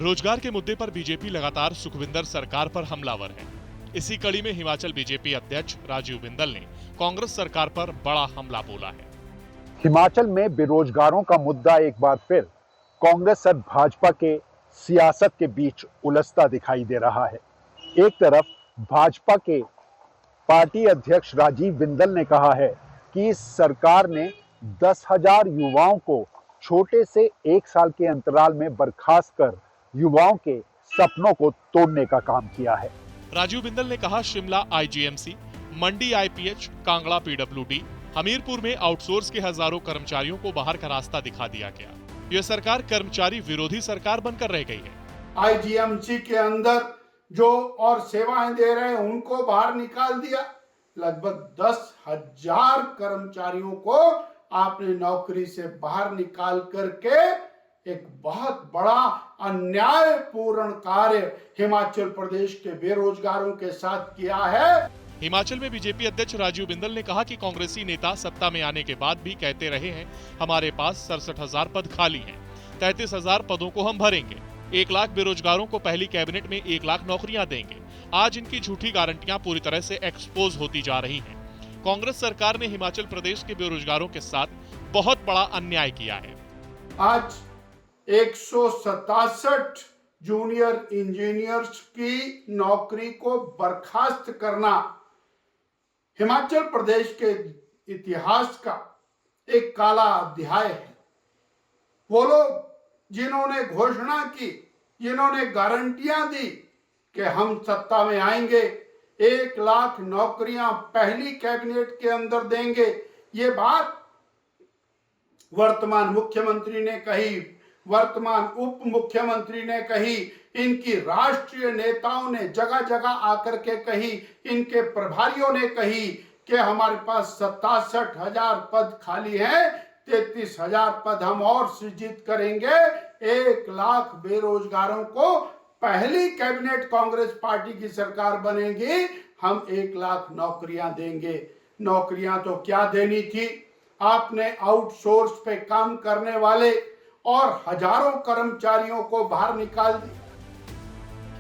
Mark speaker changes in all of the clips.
Speaker 1: रोजगार के मुद्दे पर बीजेपी लगातार सुखविंदर सरकार पर हमलावर है। इसी कड़ी में हिमाचल बीजेपी अध्यक्ष राजीव बिंदल ने कांग्रेस सरकार पर बड़ा हमला बोला है।
Speaker 2: हिमाचल में बेरोजगारों का मुद्दा एक बार फिर कांग्रेस और भाजपा के सियासत के बीच उलझता दिखाई दे रहा है। एक तरफ भाजपा के पार्टी अध्यक्ष राजीव बिंदल ने कहा है कि इस सरकार ने 10,000 युवाओं को छोटे से 1 साल के अंतराल में बर्खास्त कर युवाओं के सपनों को तोड़ने का काम किया है।
Speaker 1: राजीव बिंदल ने कहा, शिमला आईजीएमसी, मंडी आईपीएच, कांगड़ा पीडब्ल्यूडी, हमीरपुर में आउटसोर्स के हजारों कर्मचारियों को बाहर का रास्ता दिखा दिया गया। यह सरकार कर्मचारी विरोधी सरकार बनकर रह गई है।
Speaker 3: आईजीएमसी के अंदर जो और सेवाएं दे रहे हैं उनको बाहर निकाल दिया। लगभग 10,000 कर्मचारियों को आपने नौकरी से बाहर निकाल करके एक बहुत बड़ा अन्यायपूर्ण कार्य हिमाचल प्रदेश के बेरोजगारों के साथ किया है।
Speaker 1: हिमाचल में बीजेपी अध्यक्ष राजीव बिंदल ने कहा कि कांग्रेसी नेता सत्ता में आने के बाद भी कहते रहे हैं, हमारे पास 67,000 पद खाली हैं, 33,000 पदों को हम भरेंगे, 1 लाख बेरोजगारों को पहली कैबिनेट में 1 लाख नौकरियां देंगे। आज इनकी झूठी गारंटियां पूरी तरह से एक्सपोज होती जा रही हैं। कांग्रेस सरकार ने हिमाचल प्रदेश के बेरोजगारों के साथ बहुत बड़ा अन्याय किया है।
Speaker 3: आज 167 जूनियर इंजीनियर्स की नौकरी को बर्खास्त करना हिमाचल प्रदेश के इतिहास का एक काला अध्याय है। वो लोग जिन्होंने घोषणा की, जिन्होंने गारंटियां दी कि हम सत्ता में आएंगे, 1 लाख नौकरियां पहली कैबिनेट के अंदर देंगे, ये बात वर्तमान मुख्यमंत्री ने कही, वर्तमान उप मुख्यमंत्री ने कही, इनकी राष्ट्रीय नेताओं ने जगह जगह आकर के कही, इनके प्रभारियों ने कही कि हमारे पास 67,000 पद खाली हैं, 33,000 पद हम और सृजित करेंगे, 1 लाख बेरोजगारों को पहली कैबिनेट कांग्रेस पार्टी की सरकार बनेगी, हम 1 लाख नौकरियां देंगे। नौकरियां तो क्या देनी थी, आपने आउटसोर्स पे काम करने वाले और हजारों कर्मचारियों को बाहर निकाल दिया।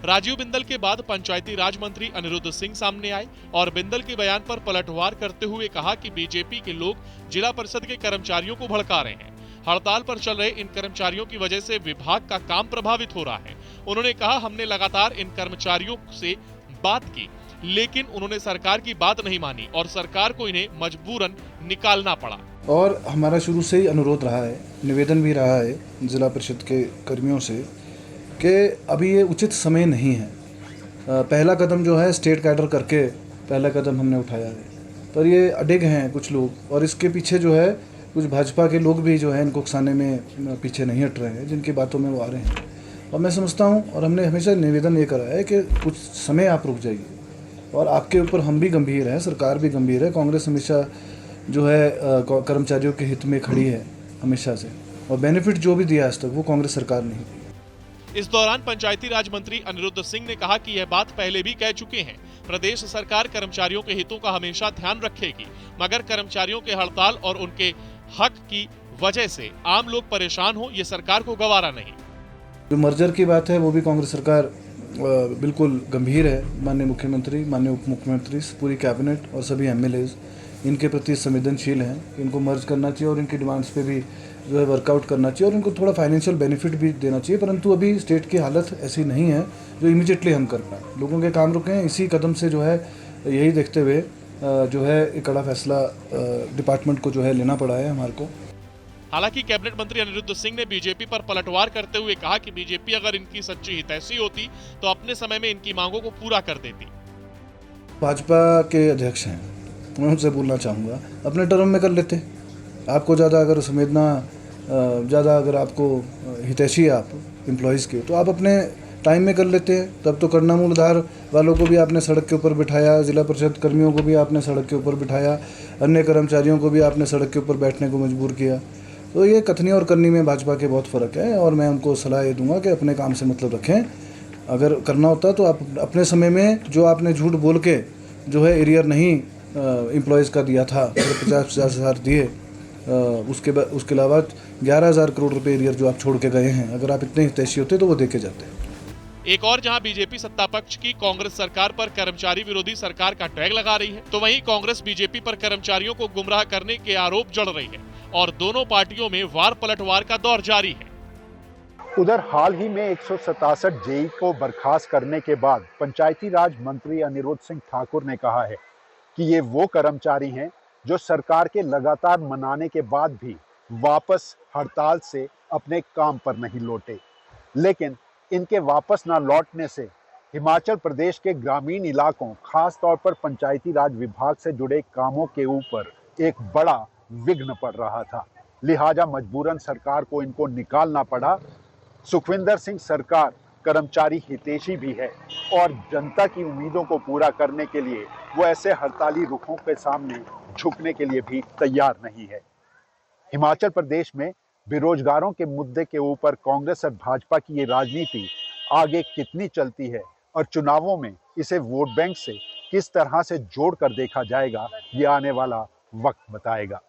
Speaker 1: राजीव बिंदल के बाद पंचायती राज मंत्री अनिरुद्ध सिंह सामने आए और बिंदल के बयान पर पलटवार करते हुए कहा कि बीजेपी के लोग जिला परिषद के कर्मचारियों को भड़का रहे हैं। हड़ताल पर चल रहे इन कर्मचारियों की वजह से विभाग का काम प्रभावित हो रहा है। उन्होंने कहा, हमने लगातार इन कर्मचारियों से बात की, लेकिन उन्होंने सरकार की बात नहीं मानी और सरकार को इन्हें मजबूरन निकालना पड़ा।
Speaker 4: और हमारा शुरू से ही अनुरोध रहा है, निवेदन भी रहा है जिला परिषद के कर्मियों से कि अभी ये उचित समय नहीं है। पहला कदम जो है स्टेट कैडर करके पहला कदम हमने उठाया है, पर ये अडिग हैं कुछ लोग और इसके पीछे जो है कुछ भाजपा के लोग भी जो है इनको उकसाने में पीछे नहीं हट रहे हैं, जिनकी बातों में वो आ रहे हैं। और मैं समझता हूँ और हमने हमेशा निवेदन ये करा है कि कुछ समय आप रुक जाइए और आपके ऊपर हम भी गंभीर हैं, सरकार भी गंभीर है। कांग्रेस हमेशा जो है कर्मचारियों के हित में खड़ी है हमेशा से, और बेनिफिट जो भी दिया आज तक वो कांग्रेस सरकार ने ही दी।
Speaker 1: इस दौरान पंचायती राज मंत्री अनिरुद्ध सिंह ने कहा कि यह बात पहले भी कह चुके हैं, प्रदेश सरकार कर्मचारियों के हितों का हमेशा ध्यान रखेगी, मगर कर्मचारियों के हड़ताल और उनके हक की वजह से आम लोग परेशान हो, ये सरकार को गवारा नहीं।
Speaker 4: जो मर्जर की बात है वो भी कांग्रेस सरकार बिल्कुल गंभीर है। माननीय मुख्यमंत्री, माननीय उप मुख्यमंत्री, पूरी कैबिनेट और सभी एमएलएज इनके प्रति संवेदनशील हैं। इनको मर्ज करना चाहिए और इनकी डिमांड्स पे भी जो है वर्कआउट करना चाहिए और इनको थोड़ा फाइनेंशियल बेनिफिट भी देना चाहिए, परंतु अभी स्टेट की हालत ऐसी नहीं है जो इमीडिएटली हम कर पाएँ। लोगों के काम रुके हैं, इसी कदम से जो है यही देखते हुए जो है एक कड़ा फैसला डिपार्टमेंट को जो है लेना पड़ा है हमारे को।
Speaker 1: हालांकि कैबिनेट मंत्री अनिरुद्ध सिंह ने बीजेपी पर पलटवार करते हुए कहा कि बीजेपी अगर इनकी सच्ची हितैषी होती तो अपने समय में इनकी मांगों को पूरा कर देती।
Speaker 4: भाजपा के अध्यक्ष हैं, मैं उनसे बोलना चाहूँगा अपने टर्म में कर लेते। आपको ज़्यादा अगर संवेदना, ज़्यादा अगर आपको हितैषी है आप एम्प्लॉयज़ के, तो आप अपने टाइम में कर लेते हैं। तब तो करना मूलधार वालों को भी आपने सड़क के ऊपर बिठाया, जिला परिषद कर्मियों को भी आपने सड़क के ऊपर बिठाया, अन्य कर्मचारियों को भी आपने सड़क के ऊपर बैठने को मजबूर किया। तो ये कथनी और करनी में भाजपा के बहुत फ़र्क है और मैं उनको सलाह ये दूंगा कि अपने काम से मतलब रखें। अगर करना होता तो आप अपने समय में जो आपने झूठ बोल के जो है एरियर नहीं एम्प्लॉयज़ का दिया था, 50,000 दिए, उसके अलावा 11,000 करोड़ रुपए एरियर जो आप छोड़ के गए हैं, अगर आप इतने हितैषी होते तो वो दे के जाते।
Speaker 1: एक और जहां बीजेपी सत्ता पक्ष की कांग्रेस सरकार पर कर्मचारी विरोधी सरकार का टैग लगा रही है, तो वहीं कांग्रेस बीजेपी पर कर्मचारियों को गुमराह करने के आरोप जड़ रही है और दोनों पार्टियों में वार पलटवार का दौर जारी है।
Speaker 2: उधर हाल ही में 167 जेई को बर्खास्त करने के बाद पंचायती राज मंत्री अनिरुद्ध सिंह ठाकुर ने कहा है कि ये वो कर्मचारी हैं जो सरकार के लगातार मनाने के बाद भी वापस हड़ताल से अपने काम पर नहीं लौटे। लेकिन इनके वापस ना लौटने से हिमाचल प्रदेश के ग्रामीण इलाकों, खास तौर पर पंचायती राज विभाग से जुड़े कामों के ऊपर एक बड़ा विघ्न पड़ रहा था। लिहाजा मजबूरन सरकार को इनको निकालना पड़ा। सुखविंदर सिंह सरकार कर्मचारी हितैषी भी है और जनता की उम्मीदों को पूरा करने के लिए वो ऐसे हड़ताली रुखों के सामने झुकने के लिए भी तैयार नहीं है। हिमाचल प्रदेश में बेरोजगारों के मुद्दे के ऊपर कांग्रेस और भाजपा की ये राजनीति आगे कितनी चलती है और चुनावों में इसे वोट बैंक से किस तरह से जोड़कर देखा जाएगा, ये आने वाला वक्त बताएगा।